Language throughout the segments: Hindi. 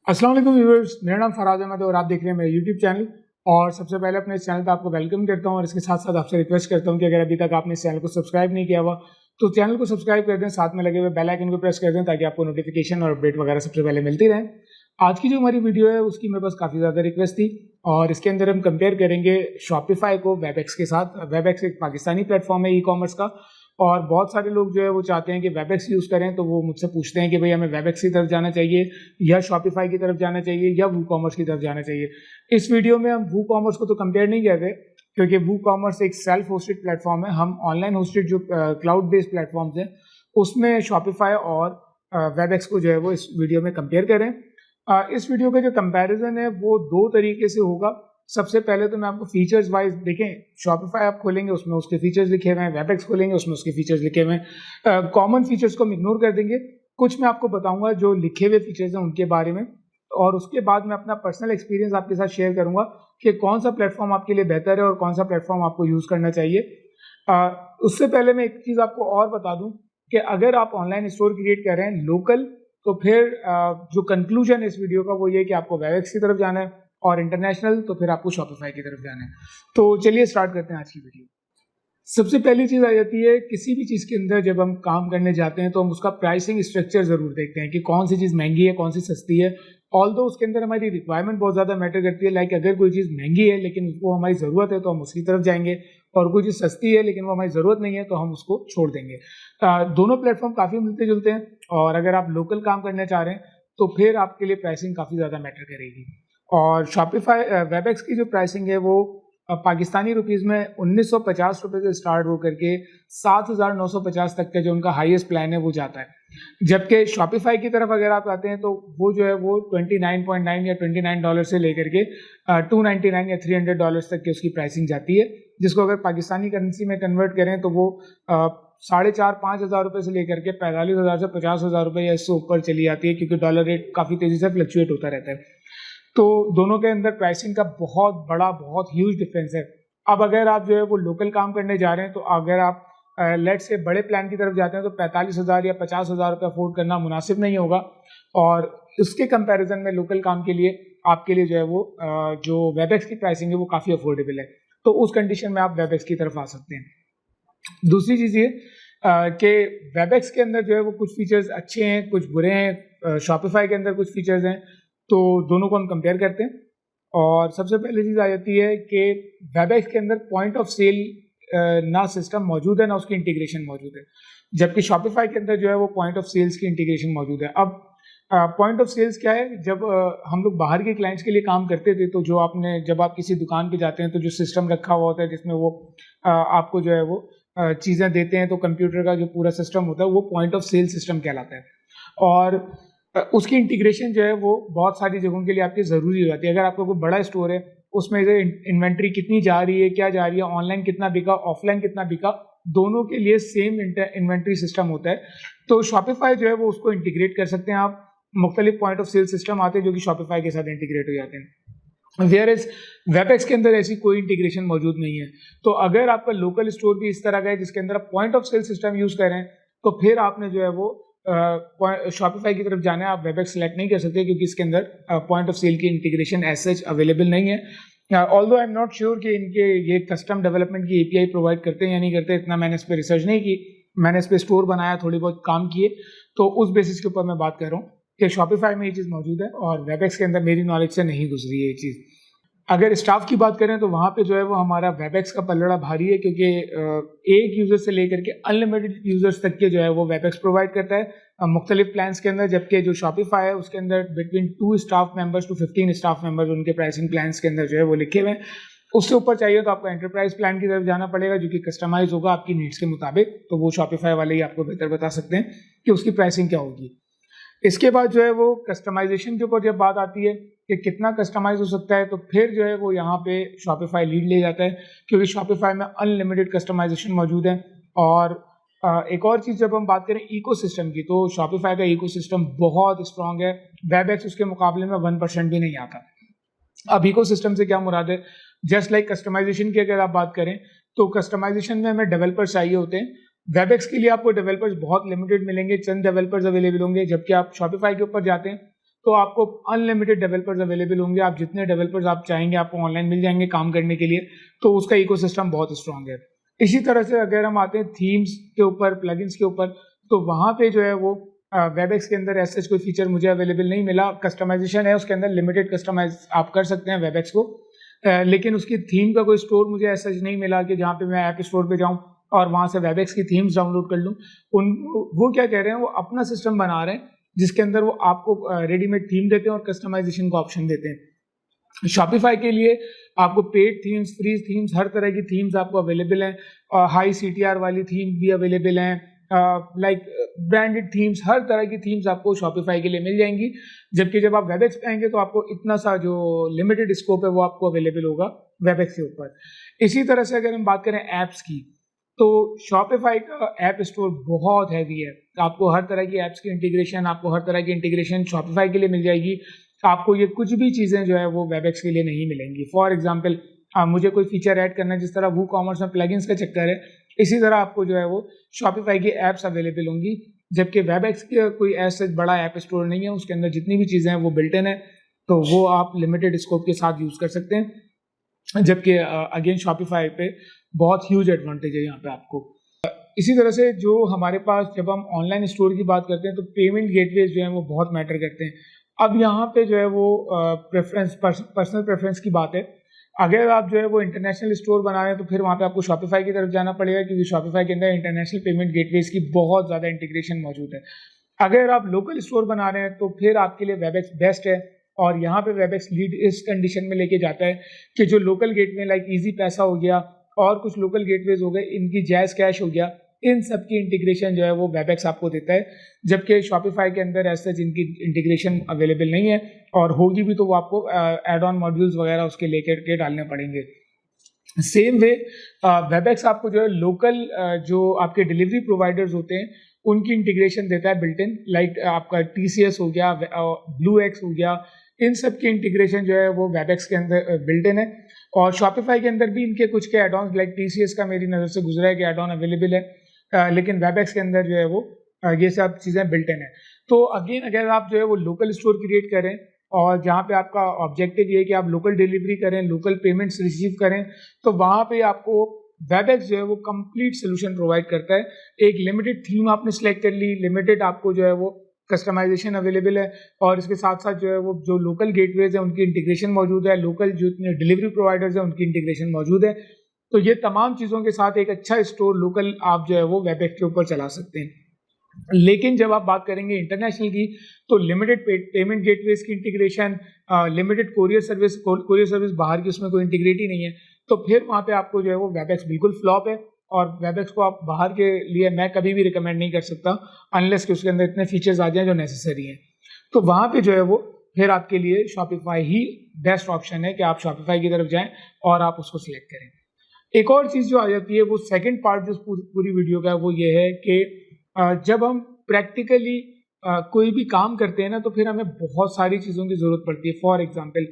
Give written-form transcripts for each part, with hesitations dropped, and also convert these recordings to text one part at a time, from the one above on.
अस्सलाम वालेकुम व्यूअर्स, मेरा नाम फराज अहमद है और आप देख रहे हैं मेरा यूट्यूब चैनल। और सबसे पहले अपने इस चैनल पर आपको वेलकम करता हूं और इसके साथ साथ आपसे रिक्वेस्ट करता हूं कि अगर अभी तक आपने इस चैनल को सब्सक्राइब नहीं किया हुआ तो चैनल को सब्सक्राइब कर दें, साथ में लगे हुए बेल आइकन को प्रेस कर दें ताकि आपको नोटिफिकेशन और अपडेट वगैरह सबसे पहले मिलती रहे। आज की जो हमारी वीडियो है उसकी मेरे पास काफ़ी ज़्यादा रिक्वेस्ट थी और इसके अंदर हम कंपेयर करेंगे शॉपिफाई को वेबएक्स के साथ। वेबएक्स एक पाकिस्तानी प्लेटफॉर्म है ई कॉमर्स का और बहुत सारे लोग जो है वो चाहते हैं कि वेबएक्स यूज़ करें, तो वो मुझसे पूछते हैं कि भाई हमें वेबएक्स की तरफ जाना चाहिए या शॉपिफाई की तरफ जाना चाहिए या वू कॉमर्स की तरफ जाना चाहिए। इस वीडियो में हम वू कॉमर्स को तो कंपेयर नहीं करते क्योंकि वू कॉमर्स एक सेल्फ होस्टेड प्लेटफॉर्म है। हम ऑनलाइन होस्टेड जो क्लाउड बेस्ड प्लेटफॉर्म्स हैं उसमें शॉपिफाई और वेबएक्स को जो है वो इस वीडियो में कंपेयर करें। इस वीडियो का जो कंपैरिजन है वो दो तरीके से होगा। सबसे पहले तो मैं आपको फीचर्स वाइज देखें, शॉपिफाई आप खोलेंगे उसमें उसके फीचर्स लिखे हुए हैं, वेबएक्स खोलेंगे उसमें उसके फीचर्स लिखे हुए हैं। कॉमन फीचर्स को हम इग्नोर कर देंगे, कुछ मैं आपको बताऊंगा जो लिखे हुए फीचर्स हैं उनके बारे में, और उसके बाद मैं अपना पर्सनल एक्सपीरियंस आपके साथ शेयर करूंगा कि कौन सा प्लेटफॉर्म आपके लिए बेहतर है और कौन सा प्लेटफॉर्म आपको यूज़ करना चाहिए। उससे पहले मैं एक चीज़ आपको और बता दूं कि अगर आप ऑनलाइन स्टोर क्रिएट कर रहे हैं लोकल, तो फिर जो कंक्लूजन है इस वीडियो का वो ये कि आपको वेबएक्स की तरफ जाना है और इंटरनेशनल तो फिर आपको शॉपिफाई की तरफ जाना है। तो चलिए स्टार्ट करते हैं आज की वीडियो। सबसे पहली चीज़ आ जाती है, किसी भी चीज़ के अंदर जब हम काम करने जाते हैं तो हम उसका प्राइसिंग स्ट्रक्चर ज़रूर देखते हैं कि कौन सी चीज़ महंगी है कौन सी सस्ती है। ऑल्दो उसके अंदर हमारी रिक्वायरमेंट बहुत ज़्यादा मैटर करती है। लाइक अगर कोई चीज़ महंगी है लेकिन वो हमारी ज़रूरत है तो हम उसकी तरफ जाएंगे, और कोई चीज़ सस्ती है लेकिन वो हमारी ज़रूरत नहीं है तो हम उसको छोड़ देंगे। दोनों प्लेटफॉर्म काफ़ी मिलते जुलते हैं और अगर आप लोकल काम करना चाह रहे हैं तो फिर आपके लिए प्राइसिंग काफ़ी ज़्यादा मैटर करेगी। और शॉपिफाई वेबएक्स की जो प्राइसिंग है वो पाकिस्तानी रुपीज़ में 1950 रुपये से स्टार्ट होकर के 7,950 तक का जो उनका हाईएस्ट प्लान है वो जाता है। जबकि शॉपिफाई की तरफ अगर आप आते हैं तो वो जो है वो 29.9 या $29 से लेकर के 299 या $300 तक की उसकी प्राइसिंग जाती है, जिसको अगर पाकिस्तानी करेंसी में कन्वर्ट करें तो वो 4,500-5,000 रुपये से लेकर के 45,000 से 50,000 रुपये या इससे ऊपर चली जाती है, क्योंकि डॉलर रेट काफ़ी तेज़ी से फ्लक्चुएट होता रहता है। तो दोनों के अंदर प्राइसिंग का बहुत ह्यूज डिफरेंस है। अब अगर आप जो है वो लोकल काम करने जा रहे हैं तो अगर आप लेट से बड़े प्लान की तरफ जाते हैं तो 45,000 या 50,000 रुपये अफोर्ड करना मुनासिब नहीं होगा, और उसके कंपैरिजन में लोकल काम के लिए आपके लिए जो है वो जो वेबएक्स की प्राइसिंग है वो काफ़ी अफोर्डेबल है। तो उस कंडीशन में आप वेबएक्स की तरफ आ सकते हैं। दूसरी चीज़ ये कि वेबएक्स के अंदर जो है वो कुछ फीचर्स अच्छे हैं कुछ बुरे हैं, शॉपिफाई के अंदर कुछ फीचर्स हैं, तो दोनों को हम कंपेयर करते हैं। और सबसे पहली चीज़ आ जाती है कि वेबएक्स के अंदर पॉइंट ऑफ सेल ना सिस्टम मौजूद है ना उसकी इंटीग्रेशन मौजूद है, जबकि शॉपिफाई के अंदर जो है वो पॉइंट ऑफ सेल्स की इंटीग्रेशन मौजूद है। अब पॉइंट ऑफ सेल्स क्या है, जब हम लोग बाहर के क्लाइंट्स के लिए काम करते थे तो जब आप किसी दुकान पे जाते हैं तो जो सिस्टम रखा हुआ होता है जिसमें वो आपको जो है वो चीज़ें देते हैं, तो कंप्यूटर का जो पूरा सिस्टम होता है वो पॉइंट ऑफ सेल सिस्टम कहलाता है। और उसकी इंटीग्रेशन जो है वो बहुत सारी जगहों के लिए आपकी ज़रूरी हो जाती है। अगर आपका कोई बड़ा स्टोर है उसमें से इन्वेंट्री कितनी जा रही है, क्या जा रही है, ऑनलाइन कितना बिका, ऑफलाइन कितना बिका, दोनों के लिए सेम इन्वेंट्री सिस्टम होता है। तो शॉपिफाई जो है वो उसको इंटीग्रेट कर सकते हैं आप। मुख्तलिफ पॉइंट ऑफ सेल सिस्टम आते हैं जो कि शॉपिफाई के साथ इंटीग्रेट हो जाते हैं, वेयर एज वेबएक्स के अंदर ऐसी कोई इंटीग्रेशन मौजूद नहीं है। तो अगर आपका लोकल स्टोर भी इस तरह का है जिसके अंदर आप point of sale system use करें तो फिर आपने जो है वो शॉपिफाई की तरफ जाना है, आप वेबएक्स सेलेक्ट नहीं कर सकते क्योंकि इसके अंदर पॉइंट ऑफ सेल की इंटीग्रेशन एज सच अवेलेबल नहीं है। Although I am not sure कि इनके ये कस्टम डेवलपमेंट की एपीआई प्रोवाइड करते हैं या नहीं करते, इतना मैंने इस पर रिसर्च नहीं की। मैंने इस पर स्टोर बनाया, थोड़ी बहुत काम किए, तो उस बेसिस के ऊपर मैं बात कर रहा हूँ कि शॉपिफाई में ये चीज़ मौजूद है और वेबएक्स के अंदर मेरी नॉलेज से नहीं गुजरी है ये चीज़। अगर स्टाफ की बात करें तो वहाँ पे जो है वो हमारा वेबएक्स का पलड़ा भारी है, क्योंकि एक यूज़र से लेकर के अनलिमिटेड यूज़र्स तक के जो है वो वेबएक्स प्रोवाइड करता है मुख्तलिफ प्लान्स के अंदर, जबकि जो शॉपिफाई है उसके अंदर between 2 staff members to 15 staff members उनके प्राइसिंग प्लान्स के अंदर जो है वो लिखे हुए हैं। उससे ऊपर चाहिए तो आपको एंटरप्राइज प्लान की तरफ जाना पड़ेगा जो कि कस्टमाइज होगा आपकी नीड्स के मुताबिक, तो वो शॉपिफाई वाले ही आपको बेहतर बता सकते हैं कि उसकी प्राइसिंग क्या होगी। इसके बाद जो है वो कस्टमाइजेशन के ऊपर जब बात आती है कि कितना कस्टमाइज हो सकता है, तो फिर जो है वो यहाँ पे शॉपिफाई लीड ले जाता है क्योंकि शॉपिफाई में अनलिमिटेड कस्टमाइजेशन मौजूद है। और एक और चीज़ जब हम बात करें इकोसिस्टम की, तो शॉपिफाई का इकोसिस्टम बहुत स्ट्रांग है, वेबएक्स उसके मुकाबले में 1% भी नहीं आता। अब इकोसिस्टम से क्या मुराद है, जस्ट लाइक कस्टमाइजेशन की अगर आप बात करें तो कस्टमाइजेशन में हमें डेवलपर्स चाहिए होते हैं। वेबएक्स के लिए आपको डेवलपर्स बहुत लिमिटेड मिलेंगे, चंद डेवलपर्स अवेलेबल होंगे, जबकि आप शॉपिफाई के ऊपर जाते हैं तो आपको अनलिमिटेड डेवलपर्स अवेलेबल होंगे, आप जितने डेवलपर्स आप चाहेंगे आपको ऑनलाइन मिल जाएंगे काम करने के लिए, तो उसका इकोसिस्टम बहुत स्ट्रांग है। इसी तरह से अगर हम आते हैं थीम्स के ऊपर, प्लगइन्स के ऊपर, तो वहाँ पे जो है वो वेबएक्स के अंदर ऐसा कोई फीचर मुझे अवेलेबल नहीं मिला। कस्टमाइजेशन है उसके अंदर, लिमिटेड कस्टमाइज आप कर सकते हैं वेबएक्स को, लेकिन उसकी थीम का कोई स्टोर मुझे ऐसा नहीं मिला कि जहाँ पे मैं ऐप स्टोर पे जाऊँ और वहाँ से वेबएक्स की थीम्स डाउनलोड कर लूँ। वो क्या कह रहे हैं, वो अपना सिस्टम बना रहे हैं जिसके अंदर वो आपको रेडीमेड थीम देते हैं और कस्टमाइजेशन का ऑप्शन देते हैं। शॉपिफाई के लिए आपको पेड थीम्स, फ्री थीम्स, हर तरह की थीम्स आपको अवेलेबल हैं, और हाई CTR वाली थीम भी अवेलेबल हैं, लाइक ब्रांडेड थीम्स, हर तरह की थीम्स आपको शॉपिफाई के लिए मिल जाएंगी। जबकि जब आप वेबएक्स पे आएंगे तो आपको इतना सा जो लिमिटेड स्कोप है वो आपको अवेलेबल होगा वेबएक्स के ऊपर। इसी तरह से अगर हम बात करें ऐप्स की, तो शॉपिफाई का ऐप स्टोर बहुत हैवी है। आपको हर तरह की ऐप्स की इंटीग्रेशन, आपको हर तरह की इंटीग्रेशन शॉपिफाई के लिए मिल जाएगी। आपको ये कुछ भी चीज़ें जो है वो वेबएक्स के लिए नहीं मिलेंगी। फॉर एग्जांपल, मुझे कोई फीचर ऐड करना है, जिस तरह वूकॉमर्स में प्लगइन्स का चक्कर है, इसी तरह आपको जो है वो शॉपिफाई की ऐप्स अवेलेबल होंगी। जबकि वेबएक्स का कोई ऐसा बड़ा ऐप स्टोर नहीं है, उसके अंदर जितनी भी चीज़ें हैं वो बिल्ट इन है, तो वो आप लिमिटेड स्कोप के साथ यूज़ कर सकते हैं। जबकि अगेन शॉपिफाई पे बहुत ह्यूज एडवांटेज है यहाँ पे आपको। इसी तरह से जो हमारे पास, जब हम ऑनलाइन स्टोर की बात करते हैं तो पेमेंट गेटवेज जो है वो बहुत मैटर करते हैं। अब यहाँ पे जो है वो पर्सनल प्रेफरेंस की बात है। अगर आप जो है वो इंटरनेशनल स्टोर बना रहे हैं तो फिर वहाँ पे आपको शॉपिफाई की तरफ जाना पड़ेगा, क्योंकि शॉपिफाई के अंदर इंटरनेशनल पेमेंट गेटवेज की बहुत ज़्यादा इंटीग्रेशन मौजूद है। अगर आप लोकल स्टोर बना रहे हैं तो फिर आपके लिए वेबएक्स बेस्ट है, और यहाँ पे वेबएक्स लीड इस कंडीशन में लेके जाता है कि जो लोकल गेटवे लाइक ईजी पैसा हो गया और कुछ लोकल गेटवेज हो गए, इनकी जैज़ कैश हो गया, इन सब की इंटीग्रेशन जो है वो वेबएक्स आपको देता है। जबकि शॉपिफाई के अंदर ऐसे जिनकी इंटीग्रेशन अवेलेबल नहीं है, और होगी भी तो वो आपको एड ऑन मॉड्यूल्स वगैरह उसके लेकर के डालने पड़ेंगे। सेम वे वेबएक्स आपको जो है लोकल जो आपके डिलीवरी प्रोवाइडर्स होते हैं उनकी इंटीग्रेशन देता है बिल्ट इन, लाइक आपका TCS हो गया, BlueX हो गया, इन सब की इंटीग्रेशन जो है वो वेबएक्स के अंदर बिल्ट इन है। और शॉपिफाई के अंदर भी इनके कुछ के एडॉन्स, लाइक TCS का मेरी नज़र से गुजरा है कि एड ऑन अवेलेबल है, लेकिन वेबएक्स के अंदर जो है वो ये सब चीज़ें बिल्ट इन है। तो अगेन अगर आप जो है वो लोकल स्टोर क्रिएट करें और जहाँ पे आपका ऑब्जेक्टिव ये है कि आप लोकल डिलीवरी करें, लोकल पेमेंट्स रिसीव करें, तो वहाँ पे आपको वेबएक्स जो है वो कंप्लीट सोल्यूशन प्रोवाइड करता है। एक लिमिटेड थीम आपने सेलेक्ट कर ली, लिमिटेड आपको जो है वो कस्टमाइजेशन अवेलेबल है, और इसके साथ साथ जो है वो जो लोकल गेटवेज है उनकी इंटीग्रेशन मौजूद है, लोकल जो डिलीवरी प्रोवाइडर्स हैं उनकी इंटीग्रेशन मौजूद है। तो ये तमाम चीज़ों के साथ एक अच्छा स्टोर लोकल आप जो है वो वेबएक्स के ऊपर चला सकते हैं। लेकिन जब आप बात करेंगे इंटरनेशनल की, तो लिमिटेड पेमेंट गेटवेज की इंटीग्रेशन, लिमिटेड कोरियर सर्विस बाहर की उसमें कोई इंटीग्रेट ही नहीं है, तो फिर वहाँ पे आपको जो है वो वेबएक्स बिल्कुल फ्लॉप है, और वेबएक्स को आप बाहर के लिए मैं कभी भी रिकमेंड नहीं कर सकता अनलेस कि उसके अंदर इतने फीचर्स आ जाएं जो नेसेसरी हैं। तो वहाँ पे जो है वो फिर आपके लिए शॉपिफाई ही बेस्ट ऑप्शन है कि आप शॉपिफाई की तरफ जाएं और आप उसको सिलेक्ट करें। एक और चीज़ जो आ जाती है, वो सेकेंड पार्ट जो पूरी वीडियो का है, वो ये है कि जब हम प्रैक्टिकली कोई भी काम करते हैं ना, तो फिर हमें बहुत सारी चीज़ों की ज़रूरत पड़ती है। For example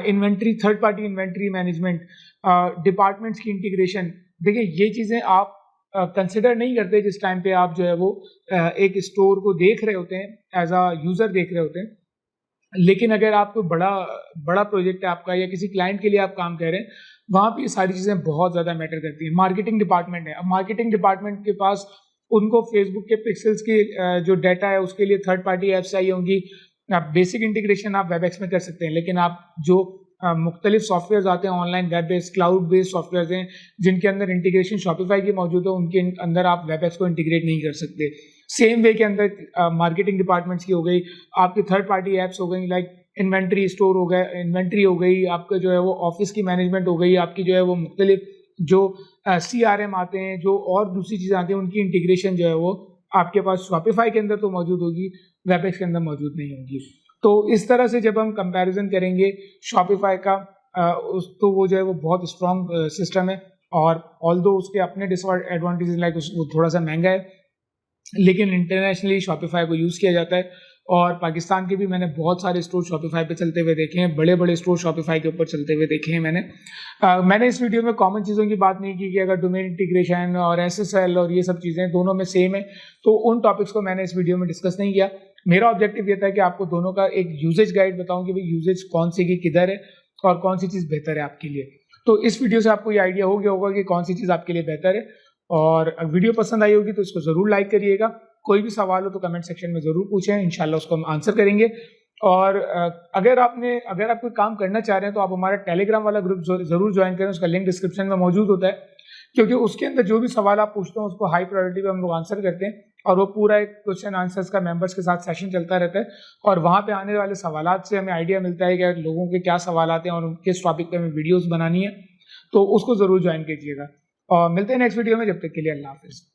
inventory, third party inventory management, departments की इंटीग्रेशन। देखिए ये चीज़ें आप कंसिडर नहीं करते जिस टाइम पे आप जो है वो एक स्टोर को देख रहे होते हैं, एज अ यूज़र देख रहे होते हैं। लेकिन अगर आप कोई बड़ा प्रोजेक्ट है आपका, या किसी क्लाइंट के लिए आप काम कर रहे हैं, वहाँ पे ये सारी चीज़ें बहुत ज़्यादा मैटर करती हैं। मार्केटिंग डिपार्टमेंट है, अब मार्केटिंग डिपार्टमेंट के पास उनको फेसबुक के पिक्सल्स की जो डाटा है उसके लिए थर्ड पार्टी ऐप्स चाहिए होंगी। आप बेसिक इंटीग्रेशन आप वेबएक्स में कर सकते हैं, लेकिन आप जो मुख्तलिफ सॉफ्टवेयर आते हैं online web based, cloud based software हैं जिनके अंदर इंटीग्रेशन शॉपिफाई की मौजूद है, उनके अंदर आप वेबएक्स को इंटीग्रेट नहीं कर सकते। सेम वे के अंदर मार्केटिंग डिपार्टमेंट्स की हो गई, आपकी थर्ड पार्टी ऐप्स हो गई, लाइक इन्वेंट्री स्टोर हो गया, इन्वेंट्री हो गई, आपका जो है वो ऑफिस की मैनेजमेंट हो गई, आपकी जो है वो मुख्तलिफ जो CRM आते हैं, जो और दूसरी चीज़ें आती हैं, उनकी इंटीग्रेशन जो है वो आपके पास शॉपिफाई के अंदर तो मौजूद होगी, वेबएक्स के अंदर मौजूद नहीं होगी। तो इस तरह से जब हम कंपैरिजन करेंगे शॉपिफाई का, तो वो जो है वो बहुत स्ट्रॉन्ग सिस्टम है, और ऑल्दो उसके अपने डिसएडवांटेजेस, लाइक वो थोड़ा सा महंगा है, लेकिन इंटरनेशनली शॉपिफाई को यूज़ किया जाता है, और पाकिस्तान के भी मैंने बहुत सारे स्टोर शॉपिफाई पे चलते हुए देखे हैं, बड़े बड़े स्टोर शॉपिफाई के ऊपर चलते हुए देखे हैं मैंने इस वीडियो में कॉमन चीज़ों की बात नहीं की कि अगर डोमेन इंटीग्रेशन और SSL और ये सब चीज़ें दोनों में सेम है, तो उन टॉपिक्स को मैंने इस वीडियो में डिस्कस नहीं किया। मेरा ऑब्जेक्टिव ये था कि आपको दोनों का एक यूजेज गाइड बताऊं कि भाई यूजेज कौन सी की किधर है और कौन सी चीज़ बेहतर है आपके लिए। तो इस वीडियो से आपको ये आइडिया हो गया होगा कि कौन सी चीज़ आपके लिए बेहतर है। और वीडियो पसंद आई होगी तो इसको ज़रूर लाइक करिएगा। कोई भी सवाल हो तो कमेंट सेक्शन में ज़रूर पूछें, इंशाल्लाह उसको हम आंसर करेंगे। और अगर आप कोई काम करना चाह रहे हैं तो आप हमारा टेलीग्राम वाला ग्रुप ज़रूर ज्वाइन करें, उसका लिंक डिस्क्रिप्शन में मौजूद होता है, क्योंकि उसके अंदर जो भी सवाल आप पूछते हैं उसको हाई प्रायोरिटी पे हम लोग आंसर करते हैं और वो पूरा एक क्वेश्चन आंसर्स का मेंबर्स के साथ सेशन चलता रहता है और वहाँ पे आने वाले सवालात से हमें आइडिया मिलता है कि लोगों के क्या सवाल आते हैं और किस टॉपिक पे हमें वीडियोस बनानी है, तो उसको ज़रूर ज्वाइन कीजिएगा। और मिलते हैं नेक्स्ट वीडियो में, जब तक के लिए अल्लाह हाफिज़।